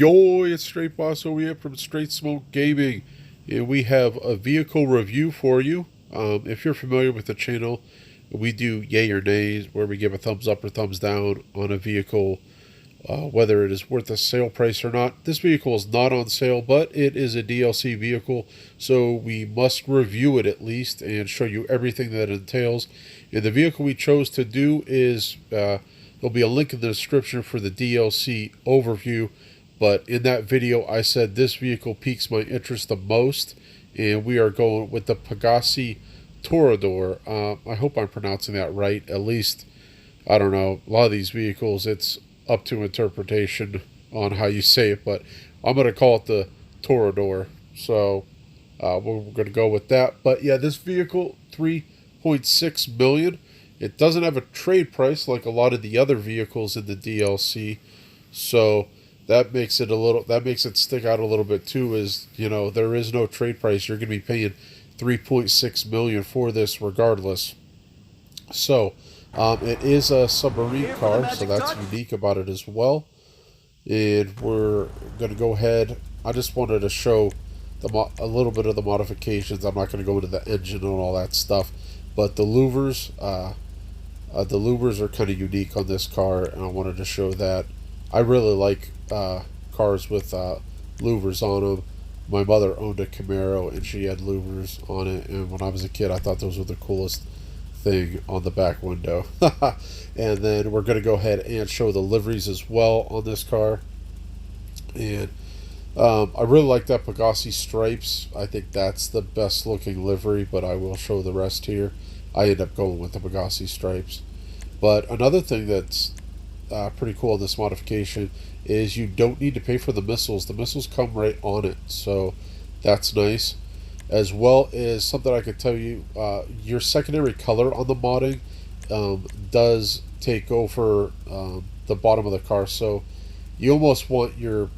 Yo, it's Straight Boss over here from Straight Smoke Gaming, and we have a vehicle review for you. If you're familiar with the channel, we do yay or nays, where we give a thumbs up or thumbs down on a vehicle, whether it is worth a sale price or not. This vehicle is not on sale, but it is a DLC vehicle, so we must review it at least and show you everything that it entails. And the vehicle we chose to do is, there'll be a link in the description for the DLC overview. But in that video, I said this vehicle piques my interest the most, and we are going with the Pagasi Toreador. I hope I'm pronouncing that right. At least, I don't know. A lot of these vehicles, it's up to interpretation on how you say it, but I'm going to call it the Toreador. So we're going to go with that. But yeah, this vehicle, $3.6 million. It doesn't have a trade price like a lot of the other vehicles in the DLC. So that makes it stick out a little bit too, is, you know, there is no trade price. You're going to be paying $3.6 million for this regardless. So it is a submarine car, so that's unique about it as well. And we're going to go ahead. I just wanted to show a little bit of the modifications. I'm not going to go into the engine and all that stuff, but the louvers are kind of unique on this car, and I wanted to show that. I really like cars with louvers on them. My mother owned a Camaro, and she had louvers on it, and when I was a kid, I thought those were the coolest thing on the back window. And then we're going to go ahead and show the liveries as well on this car. And I really like that Pagasi stripes. I think that's the best looking livery, but I will show the rest here. I end up going with the Pagasi stripes. But another thing that's pretty cool in this modification is you don't need to pay for the missiles. The missiles come right on it, so that's nice. As well as something I could tell you, your secondary color on the modding does take over the bottom of the car, so you almost want your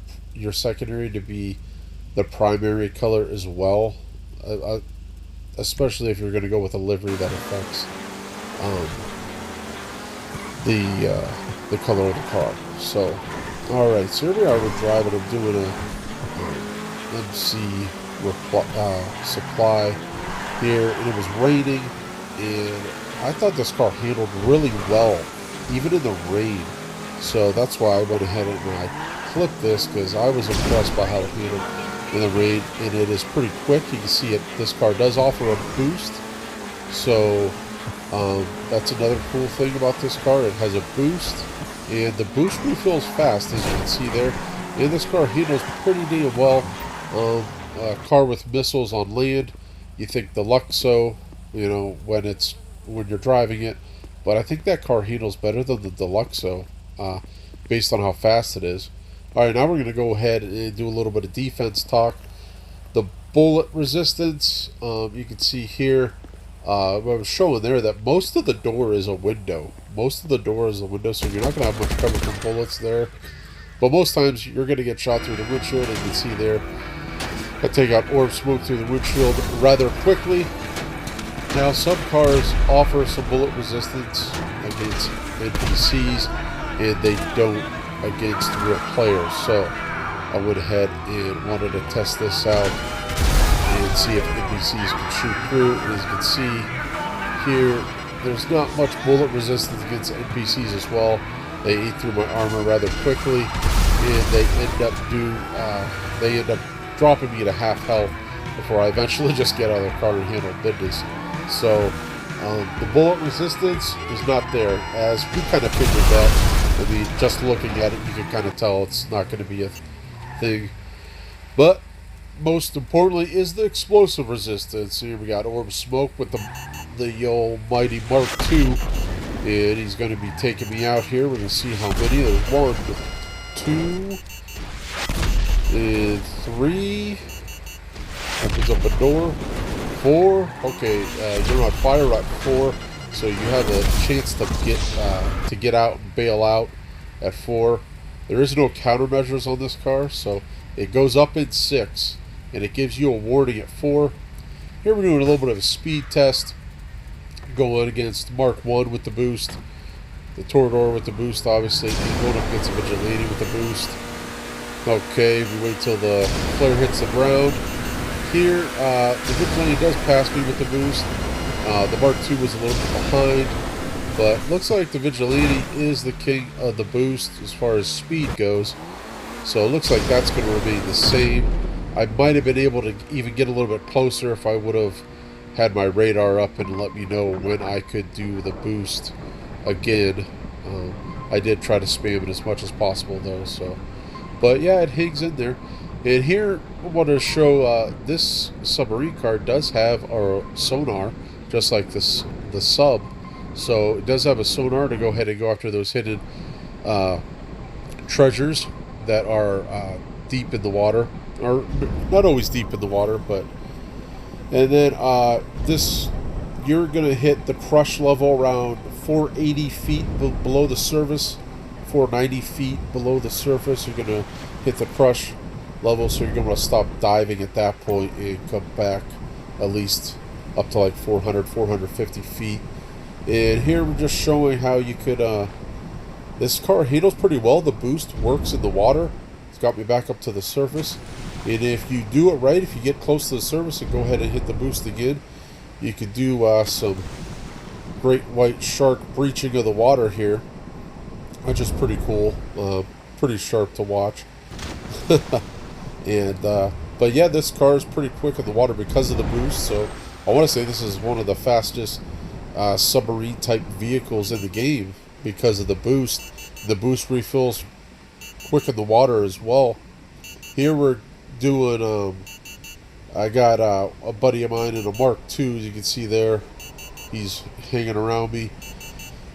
secondary to be the primary color as well, especially if you're going to go with a livery that affects the color of the car. So, alright, so here we are, we're driving. I'm doing a MC supply here, and it was raining, and I thought this car handled really well, even in the rain. So that's why I went ahead and I clipped this, because I was impressed by how it handled in the rain, and it is pretty quick. You can see it. This car does offer a boost, so that's another cool thing about this car. It has a boost, and the boost refills fast, as you can see there. And this car handles pretty damn well. A car with missiles on land, you think the Luxo, you know, when you're driving it, but I think that car handles better than the Deluxo, based on how fast it is. All right, now we're going to go ahead and do a little bit of defense talk. The bullet resistance, you can see here. I was showing there that most of the door is a window. Most of the door is a window, so you're not going to have much cover from bullets there. But most times you're going to get shot through the windshield. As you can see there, I take out orb smoke through the windshield rather quickly. Now, some cars offer some bullet resistance against NPCs, and they don't against real players. So I went ahead and wanted to test this out and see if NPCs can shoot through. And as you can see here, there's not much bullet resistance against NPCs as well. They eat through my armor rather quickly, and they end up dropping me to half health before I eventually just get out of the car and handle business. So the bullet resistance is not there, as we kind of figured that. I mean, just looking at it, you can kind of tell it's not going to be a thing. But most importantly is the explosive resistance. Here we got orb smoke with the almighty Mark II, and he's going to be taking me out here. We're going to see how many. There's 1, 2, and 3. Opens up a door. 4. Okay, you're on fire at 4, so you have a chance to get out and bail out at 4. There is no countermeasures on this car, so it goes up in 6, and it gives you a warning at 4. Here we're doing a little bit of a speed test, going against Mark I with the boost, the Toreador with the boost, obviously, and going up against a Vigilante with the boost. Okay, we wait till the flare hits the ground. Here, the Vigilante does pass me with the boost. The Mark II was a little bit behind, but looks like the Vigilante is the king of the boost as far as speed goes. So it looks like that's going to remain the same. I might have been able to even get a little bit closer if I would have had my radar up and let me know when I could do the boost again. I did try to spam it as much as possible though, so. But yeah, it hangs in there. And here I want to show this submarine car does have our sonar, just like this the sub. So it does have a sonar to go ahead and go after those hidden treasures that are deep in the water, or not always deep in the water, but. And then this, you're gonna hit the crush level around 480 feet below the surface, 490 feet below the surface. You're gonna hit the crush level, so you're gonna stop diving at that point and come back at least up to like 400, 450 feet. And here we're just showing how you could. This car handles pretty well. The boost works in the water. It's got me back up to the surface. And if you do it right, if you get close to the surface and go ahead and hit the boost again, you can do some great white shark breaching of the water here, which is pretty cool. Pretty sharp to watch. And but yeah, this car is pretty quick in the water because of the boost. So I want to say this is one of the fastest submarine type vehicles in the game because of the boost. The boost refills quick in the water as well. Here we're doing I got a buddy of mine in a Mark II, as you can see there. He's hanging around me,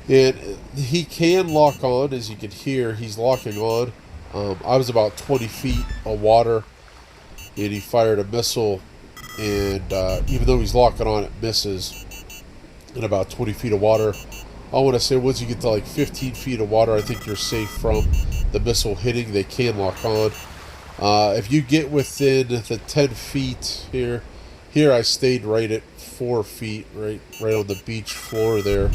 and he can lock on, as you can hear. He's locking on. I was about 20 feet of water, and he fired a missile, and even though he's locking on, it misses in about 20 feet of water. I want to say once you get to like 15 feet of water, I think you're safe from the missile hitting. They can lock on. If you get within the 10 feet here I stayed right at 4 feet, right on the beach floor there,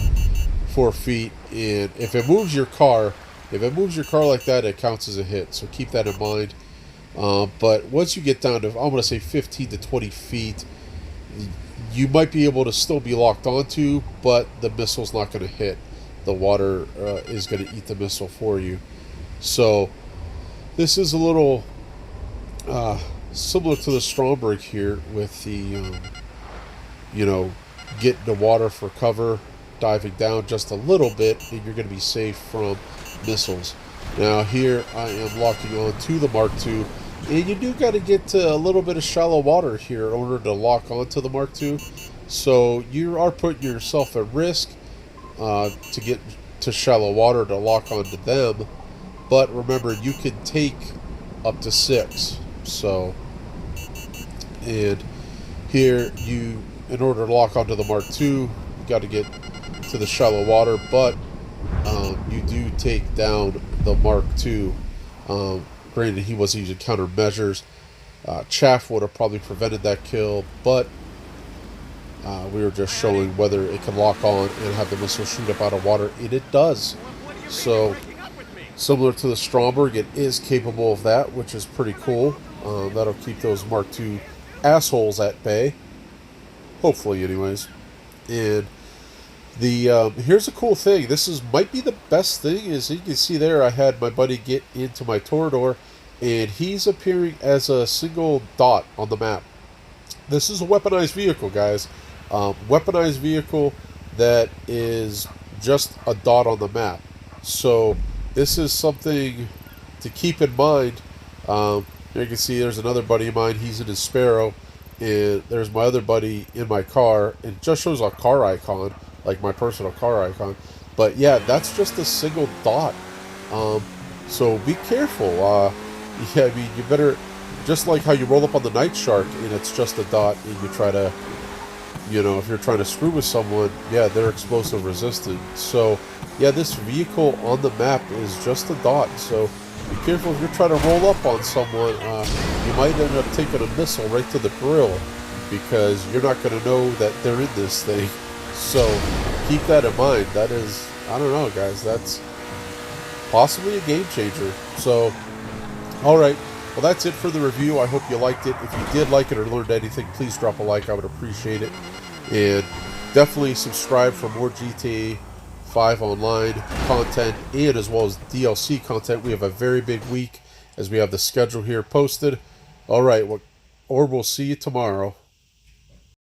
4 feet. And if it moves your car like that, it counts as a hit. So keep that in mind. But once you get down to, I'm going to say 15 to 20 feet, you might be able to still be locked onto, but the missile's not going to hit. The water is going to eat the missile for you. So this is a little similar to the Stromberg here with the, getting the water for cover, diving down just a little bit, and you're going to be safe from missiles. Now here I am locking on to the Mark II, and you do got to get to a little bit of shallow water here in order to lock onto the Mark II. So you are putting yourself at risk to get to shallow water to lock onto them. But remember, you can take up to 6. So, and here in order to lock onto the Mark II, you got to get to the shallow water, but you do take down the Mark II. Granted, he wasn't using countermeasures. Chaff would have probably prevented that kill, but we were just showing whether it can lock on and have the missile shoot up out of water, and it does. So, similar to the Stromberg, it is capable of that, which is pretty cool. That'll keep those Mark II assholes at bay. Hopefully, anyways. And the here's a cool thing. This might be the best thing. As you can see there, I had my buddy get into my Toreador, and he's appearing as a single dot on the map. This is a weaponized vehicle, guys. Weaponized vehicle that is just a dot on the map. So this is something to keep in mind. You can see there's another buddy of mine. He's in his Sparrow, and there's my other buddy in my car. It just shows a car icon, like my personal car icon. But yeah, that's just a single dot. So be careful. Yeah, I mean, you better, just like how you roll up on the Night Shark and it's just a dot, and you try to, if you're trying to screw with someone, yeah, they're explosive resistant. So yeah, this vehicle on the map is just a dot. So be careful if you're trying to roll up on someone. You might end up taking a missile right to the grill because you're not going to know that they're in this thing. So keep that in mind. That is, I don't know, guys, that's possibly a game changer. So, all right. Well, that's it for the review. I hope you liked it. If you did like it or learned anything, please drop a like. I would appreciate it. And definitely subscribe for more GTA 5 online content and as well as DLC content. We have a very big week as we have the schedule here posted. All right, well, or we'll see you tomorrow.